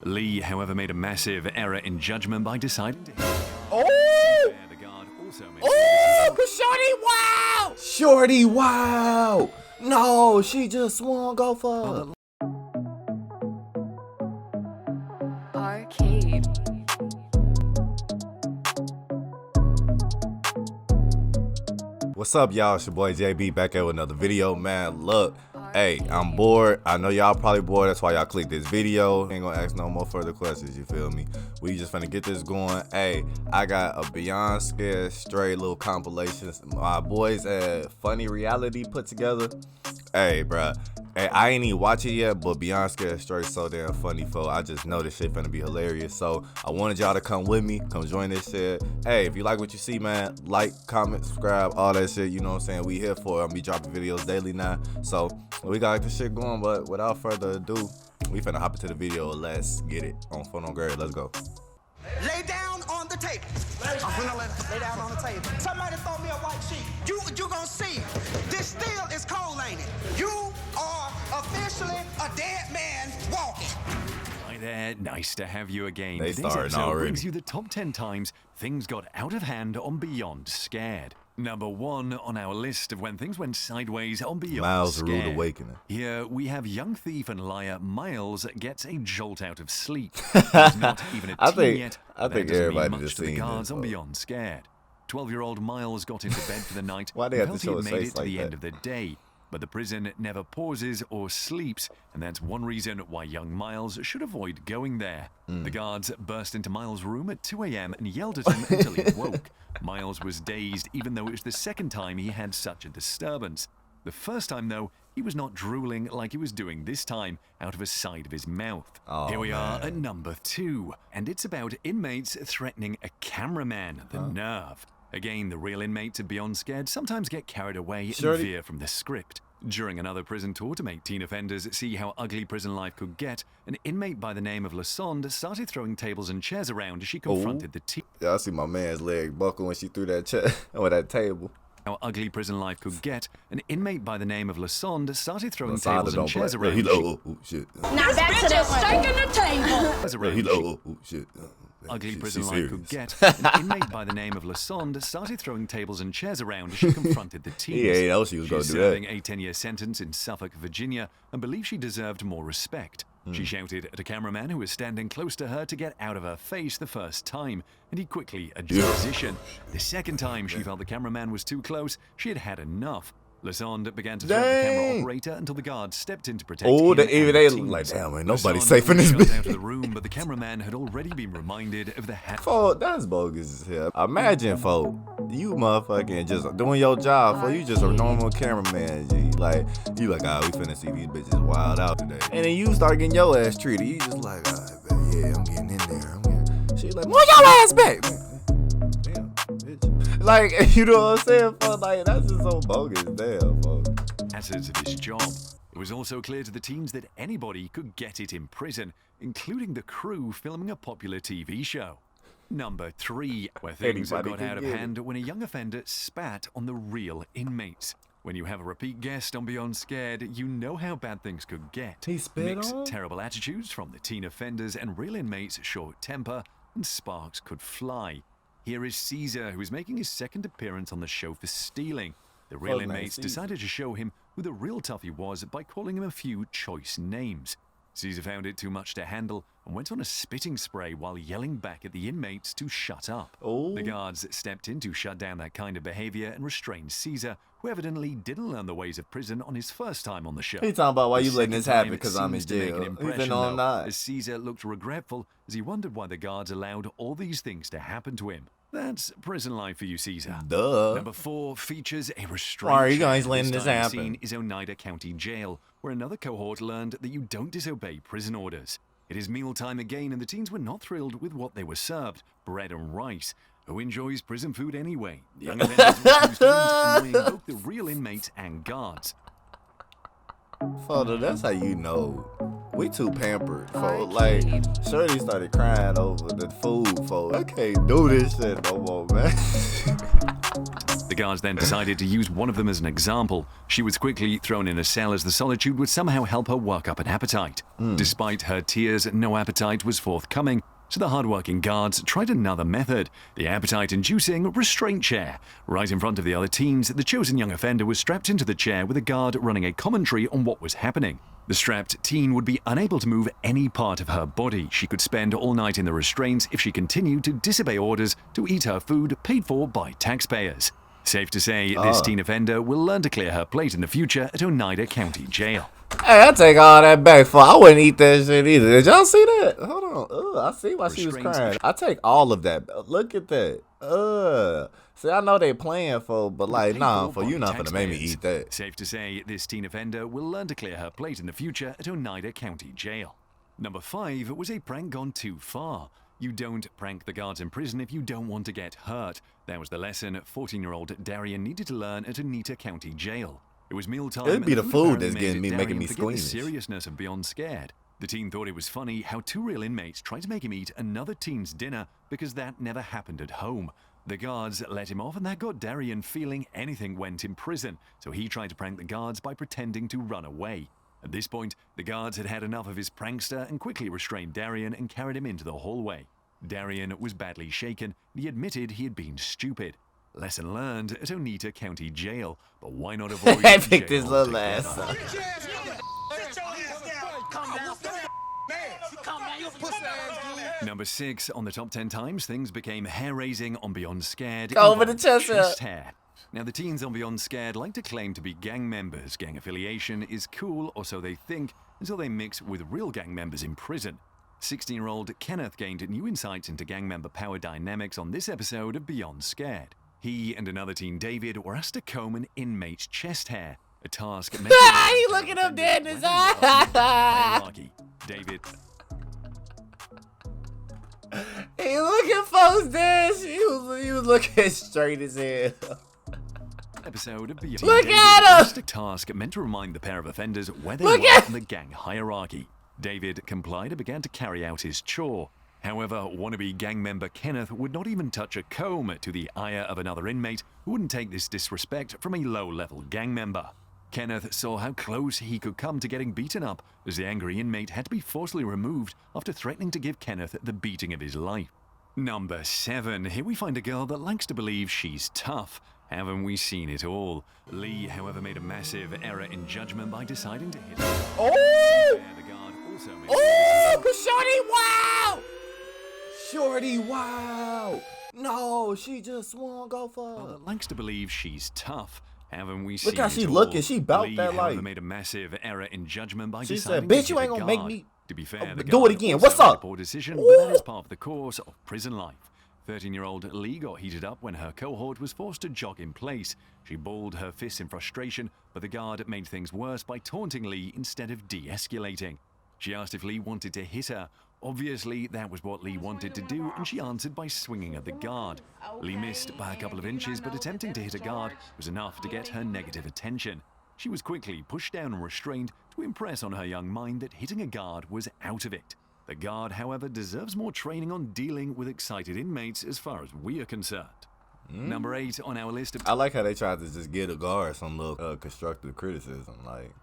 Lee, however, made a massive error in judgment by deciding to... Oh! The guard also made Oh! Shorty, wow! Shorty, wow! No, she just swung off her. Arcade. What's up, y'all? It's your boy JB back here with another video, man. Look, hey, I'm bored. I know y'all probably bored. That's why y'all clicked this video. Ain't gonna ask no more further questions, you feel me? We just finna get this going. Hey, I got a Beyond Scared straight little compilations my boys at FunnyReality put together. Hey, bruh. Hey, I ain't even watch it yet, but Beyond Scared straight so damn funny, folks. I just know this shit finna be hilarious. So I wanted y'all to come with me, come join this shit. Hey, if you like what you see, man, like, comment, subscribe, all that shit. You know what I'm saying? We here for it. I'm be dropping videos daily now. So we got this shit going, but without further ado, we finna hop into the video. Let's get it on Fun on Grade. Let's go. Lay down on the table. I'm gonna lay down on the table. Somebody throw me a white sheet. You gonna see. This still is cold, ain't it? You are officially a dead man walking. Hi there, nice to have you again. They Today's starting episode already. brings you the top 10 times things got out of hand on Beyond Scared. Number 1 on our list of when things went sideways on Beyond Miles' Scared. Rude Awakening. Here we have young thief and liar Miles gets a jolt out of sleep. He's not even a teen yet. I but think that doesn't mean everybody much just to the seen guards this, on folks. Beyond Scared. 12-year-old Miles got into bed for the night Why they and have to felt show he had his made face it to like the that? end of the day. But the prison never pauses or sleeps, and that's one reason why young Miles should avoid going there. The guards burst into Miles' room at 2 a.m. and yelled at him until he woke. Miles was dazed, even though it was the second time he had such a disturbance. The first time, though, he was not drooling like he was doing this time out of the side of his mouth. Oh, Here we are man. at number 2, and it's about inmates threatening a cameraman. The nerve. Again, the real inmates of Beyond Scared sometimes get carried away and Shorty. veer from the script. During another prison tour to make teen offenders see how ugly prison life could get, an inmate by the name of LASHONDA started throwing tables and chairs around as she confronted the teen. Yeah, I see my man's leg buckle when she threw that chair or that table. How ugly prison life could get, an inmate by the name of LASHONDA started throwing Lasanda tables and don't chairs play. around. He low. Oh, shit. Now back to the steak on the table. He low. Oh, shit. Ugly She prison life serious. could get, an inmate by the name of LASHONDA started throwing tables and chairs around as she confronted the teens. Yeah, he know she was gonna She's do that. serving a 10-year sentence in Suffolk, Virginia, and believed she deserved more respect. She shouted at a cameraman who was standing close to her to get out of her face the first time, and he quickly adjusted position. The second time she felt the cameraman was too close, she had had enough. LASHONDA began to threaten the camera Dang. operator until the guard stepped in to protect Oh, him even and they the look like, teens. damn, ain't nobody LASHONDA safe in was this shoved out of bitch. the room, but the cameraman had already been reminded of the hat. Folk, that's bogus as hell. Imagine, folk, you motherfucking just doing your job, folk. You just a normal cameraman, G. You like, ah, we finna see these bitches wild out today. And then you start getting your ass treated. You just like, yeah, I'm getting in there. She like, move your ass back. Damn, bitch. Like, you know what I'm saying, folk? Like, that's just so bogus, damn, folk. Facets of his job. It was also clear to the teens that anybody could get it in prison, including the crew filming a popular TV show. Number 3, where things Anybody got could out of get it. hand when a young offender spat on the real inmates. When you have a repeat guest on Beyond Scared, you know how bad things could get. He spit Mixed on? terrible attitudes from the teen offenders and real inmates' short temper, and sparks could fly. Here is Caesar, who is making his second appearance on the show for stealing. The real Fuck, man, inmates Caesar. decided to show him who the real toughie was by calling him a few choice names. Caesar found it too much to handle and went on a spitting spray while yelling back at the inmates to shut up. Oh. The guards stepped in to shut down that kind of behavior and restrain Caesar, who evidently didn't learn the ways of prison on his first time on the show. He talking about why The you letting second this happen time it because I'm in seems to make an jail. He impression, said, no, I'm though, not. as Caesar looked regretful as he wondered why the guards allowed all these things to happen to him. That's prison life for you, Caesar. Duh. Number 4 features a restraint. Why are you guys chair. letting this time the happen? scene is Oneida County Jail, where another cohort learned that you don't disobey prison orders. It is mealtime again, and the teens were not thrilled with what they were served, bread and rice. Who enjoys prison food anyway? The young offenders refused to eat, annoying both the real inmates and guards. Father, that's how you know we too pampered, folks. Like, Shorty started crying over the food, folks. I can't do this shit no more, man. The guards then decided to use one of them as an example. She was quickly thrown in a cell as the solitude would somehow help her work up an appetite. Despite her tears, no appetite was forthcoming, so the hardworking guards tried another method, the appetite-inducing restraint chair. Right in front of the other teens, the chosen young offender was strapped into the chair with a guard running a commentary on what was happening. The strapped teen would be unable to move any part of her body. She could spend all night in the restraints if she continued to disobey orders to eat her food paid for by taxpayers. Safe to say, this teen offender will learn to clear her plate in the future at Oneida County Jail. Hey, I take all that back for I wouldn't eat that shit either. Did y'all see that? Hold on. I see why she was crying. I take all of that. Look at that. See, I know they playing for, but like, nah, for you not gonna make me eat that. Safe to say, this teen offender will learn to clear her plate in the future at Oneida County Jail. Number 5 was a prank gone too far. You don't prank the guards in prison if you don't want to get hurt. That was the lesson 14-year-old DARYUN needed to learn at Oneida County Jail. It was mealtime. It'd be the food that's making me forget squeamish. the seriousness of Beyond Scared. The teen thought it was funny how 2 real inmates tried to make him eat another teen's dinner because that never happened at home. The guards let him off, and that got DARYUN feeling anything went in prison, so he tried to prank the guards by pretending to run away. At this point, the guards had had enough of his prankster and quickly restrained DARYUN and carried him into the hallway. DARYUN was badly shaken, and he admitted he had been stupid. Lesson learned at Oneida County Jail, but why not avoid I picked jail this little altogether? ass up. Number 6 on the top 10 times things became hair-raising on Beyond Scared. Go over the chest hair. Now, the teens on Beyond Scared like to claim to be gang members. Gang affiliation is cool, or so they think, until they mix with real gang members in prison. 16-year-old Kenneth gained new insights into gang member power dynamics on this episode of Beyond Scared. He and another teen, David, were asked to comb an inmate's chest hair, a task. He looking up dead in his eye. David. He looking folks dead. He was looking straight as hell. Episode of Beyond. Look at him. A task meant to remind the pair of offenders where they were in the gang hierarchy. David complied and began to carry out his chore. However, wannabe gang member Kenneth would not even touch a comb, to the ire of another inmate who wouldn't take this disrespect from a low-level gang member. Kenneth saw how close he could come to getting beaten up, as the angry inmate had to be forcibly removed after threatening to give Kenneth the beating of his life. Number 7. Here we find a girl that likes to believe she's tough. Haven't we seen it all? Lee, however, made a massive error in judgment by deciding to hit her. Oh! The guard also made Oh, Shordy, wow! Shordy, wow! No, she just swung off her. Likes to believe she's tough. Haven't we seen Look how it she all? looking. She bout Lee, that however, life. made a massive error in judgment by She deciding said, "Bitch, to you hit ain't the gonna make guard." me To be fair, the do guard it again. also What's made a up? poor decision, Ooh. but that is part of the course of prison life. 13-year-old Lee got heated up when her cohort was forced to jog in place. She balled her fists in frustration, but the guard made things worse by taunting Lee instead of de-escalating. She asked if Lee wanted to hit her. Obviously, that was what Lee wanted to do, and she answered by swinging at the guard. Lee missed by a couple of inches, but attempting to hit a guard was enough to get her negative attention. She was quickly pushed down and restrained to impress on her young mind that hitting a guard was out of it. The guard, however, deserves more training on dealing with excited inmates as far as we are concerned. Number 8 on our list of... I like how they tried to just give the guard some little constructive criticism. Like,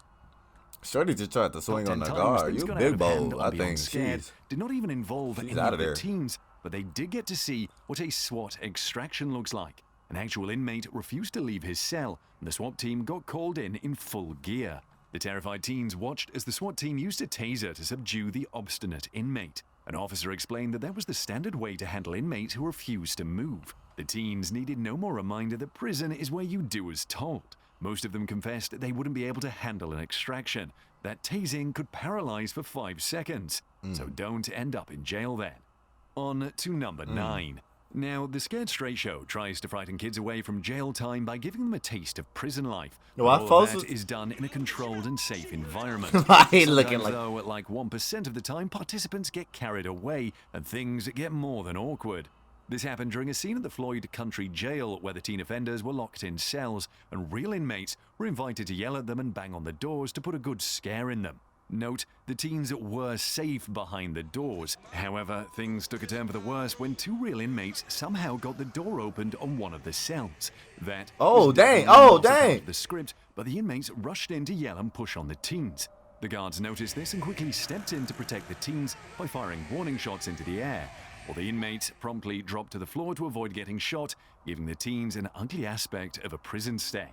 Shorty just tried to swing on the guard. You big bold. I think she's did not even involve any out of of the there. teams, but they did get to see what a SWAT extraction looks like. An actual inmate refused to leave his cell, and the SWAT team got called in full gear. The terrified teens watched as the SWAT team used a taser to subdue the obstinate inmate. An officer explained that was the standard way to handle inmates who refused to move. The teens needed no more reminder that prison is where you do as told. Most of them confessed they wouldn't be able to handle an extraction. That tasing could paralyze for 5 seconds. So don't end up in jail then. On to number 9. Now, the Scared Straight Show tries to frighten kids away from jail time by giving them a taste of prison life. No, I All of thought that is done in a controlled and safe environment. I ain't looking Sometimes, like... though, at like 1% of the time, participants get carried away and things get more than awkward. This happened during a scene at the Floyd Country Jail where the teen offenders were locked in cells and real inmates were invited to yell at them and bang on the doors to put a good scare in them. Note, the teens were safe behind the doors. However, things took a turn for the worse when 2 real inmates somehow got the door opened on one of the cells. That Oh, was dang. definitely Oh, not a part dang. of the script, but the inmates rushed in to yell and push on the teens. The guards noticed this and quickly stepped in to protect the teens by firing warning shots into the air, while the inmates promptly dropped to the floor to avoid getting shot, giving the teens an ugly aspect of a prison stay.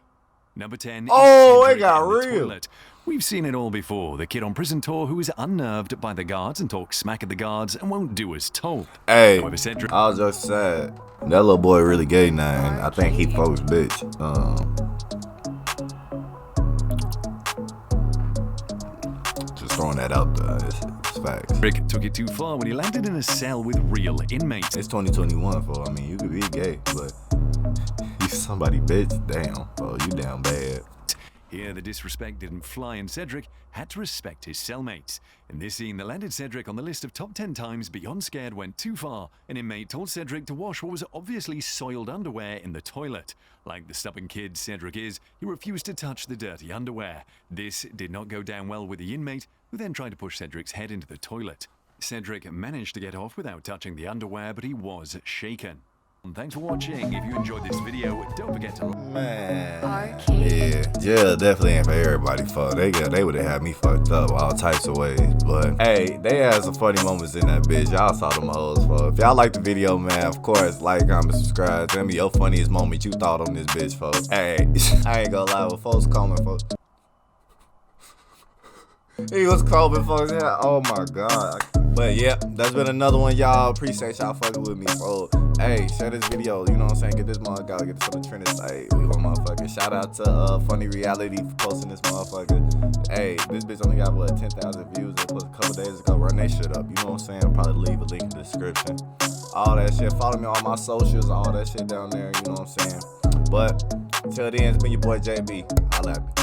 Number 10 Oh, is it Cedric got and the real. toilet. We've seen it all before. The kid on prison tour who is unnerved by the guards and talks smack at the guards and won't do as told. Hey, However, Cedric I was just sad. That little boy really gay now, and I think he folks bitch. Just throwing that out there. It's facts. took it too far when he landed in a cell with real inmates. It's 2021, for I mean, you could be gay, but you somebody bitch. Damn, oh, you down bad. Here, the disrespect didn't fly, and Cedric had to respect his cellmates. In this scene that landed Cedric on the list of top 10 times Beyond Scared went too far, an inmate told Cedric to wash what was obviously soiled underwear in the toilet. Like the stubborn kid Cedric is, he refused to touch the dirty underwear. This did not go down well with the inmate, who then tried to push Cedric's head into the toilet. Cedric managed to get off without touching the underwear, but he was shaken. Thanks for watching. If you enjoyed this video, don't forget to Man, yeah, jail definitely ain't for everybody. Fuck, they would have had me fucked up all types of ways. But hey, they had some funny moments in that bitch. Y'all saw them hoes. Fuck. If y'all like the video, man, of course, like, comment, subscribe. Tell me your funniest moment you thought on this bitch, folks. Hey, I ain't gonna lie, with folks comment, folks. He was calling folks. Yeah, oh my god. But yeah, that's been another one, y'all. Appreciate y'all fucking with me, bro. Hey, share this video. You know what I'm saying? Get this motherfucker, get this on the trending site. We want motherfucker. Shout out to FunnyReality for posting this motherfucker. Hey, this bitch only got what 10,000 views. It was a couple days ago. Run that shit up. You know what I'm saying? I'll probably leave a link in the description. All that shit. Follow me on all my socials. All that shit down there. You know what I'm saying? But until then, it's been your boy JB. Holla at me.